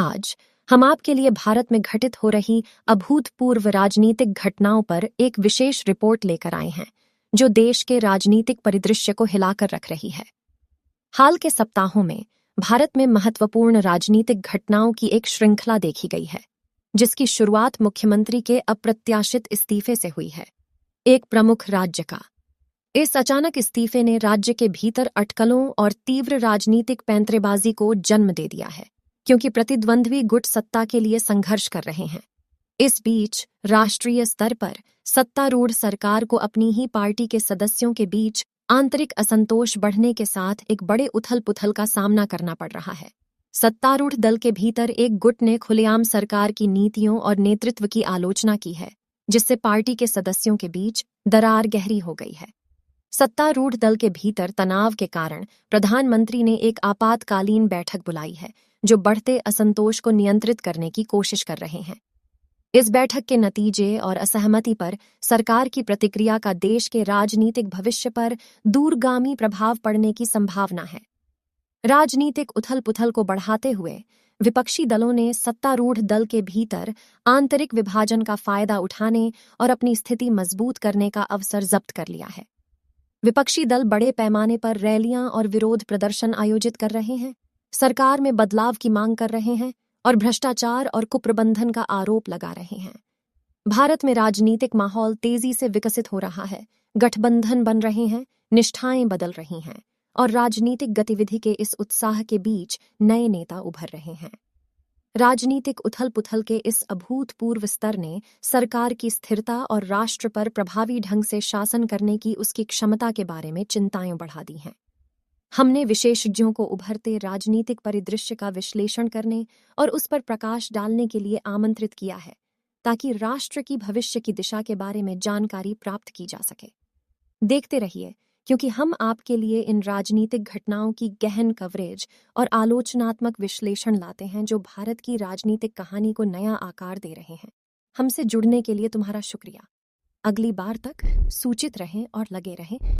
आज हम आपके लिए भारत में घटित हो रही अभूतपूर्व राजनीतिक घटनाओं पर एक विशेष रिपोर्ट लेकर आए हैं, जो देश के राजनीतिक परिदृश्य को हिलाकर रख रही है। हाल के सप्ताहों में भारत में महत्वपूर्ण राजनीतिक घटनाओं की एक श्रृंखला देखी गई है, जिसकी शुरुआत मुख्यमंत्री के अप्रत्याशित इस्तीफे से हुई है। एक प्रमुख राज्य का इस अचानक इस्तीफे ने राज्य के भीतर अटकलों और तीव्र राजनीतिक पैंतरेबाजी को जन्म दे दिया है, क्योंकि प्रतिद्वंद्वी गुट सत्ता के लिए संघर्ष कर रहे हैं। इस बीच राष्ट्रीय स्तर पर सत्तारूढ़ सरकार को अपनी ही पार्टी के सदस्यों के बीच आंतरिक असंतोष बढ़ने के साथ एक बड़े उथल-पुथल का सामना करना पड़ रहा है। सत्तारूढ़ दल के भीतर एक गुट ने खुलेआम सरकार की नीतियों और नेतृत्व की आलोचना की है, जिससे पार्टी के सदस्यों के बीच दरार गहरी हो गई है। सत्तारूढ़ दल के भीतर तनाव के कारण प्रधानमंत्री ने एक आपातकालीन बैठक बुलाई है, जो बढ़ते असंतोष को नियंत्रित करने की कोशिश कर रहे हैं। इस बैठक के नतीजे और असहमति पर सरकार की प्रतिक्रिया का देश के राजनीतिक भविष्य पर दूरगामी प्रभाव पड़ने की संभावना है। राजनीतिक उथल-पुथल को बढ़ाते हुए विपक्षी दलों ने सत्तारूढ़ दल के भीतर आंतरिक विभाजन का फायदा उठाने और अपनी स्थिति मजबूत करने का अवसर जब्त कर लिया है। विपक्षी दल बड़े पैमाने पर रैलियां और विरोध प्रदर्शन आयोजित कर रहे हैं, सरकार में बदलाव की मांग कर रहे हैं और भ्रष्टाचार और कुप्रबंधन का आरोप लगा रहे हैं। भारत में राजनीतिक माहौल तेजी से विकसित हो रहा है, गठबंधन बन रहे हैं, निष्ठाएं बदल रही हैं और राजनीतिक गतिविधि के इस उत्साह के बीच नए नेता उभर रहे हैं। राजनीतिक उथल-पुथल के इस अभूतपूर्व स्तर ने सरकार की स्थिरता और राष्ट्र पर प्रभावी ढंग से शासन करने की उसकी क्षमता के बारे में चिंताएं बढ़ा दी हैं। हमने विशेषज्ञों को उभरते राजनीतिक परिदृश्य का विश्लेषण करने और उस पर प्रकाश डालने के लिए आमंत्रित किया है, ताकि राष्ट्र की भविष्य की दिशा के बारे में जानकारी प्राप्त की जा सके। देखते रहिए, क्योंकि हम आपके लिए इन राजनीतिक घटनाओं की गहन कवरेज और आलोचनात्मक विश्लेषण लाते हैं, जो भारत की राजनीतिक कहानी को नया आकार दे रहे हैं। हमसे जुड़ने के लिए तुम्हारा शुक्रिया। अगली बार तक सूचित रहें और लगे रहें।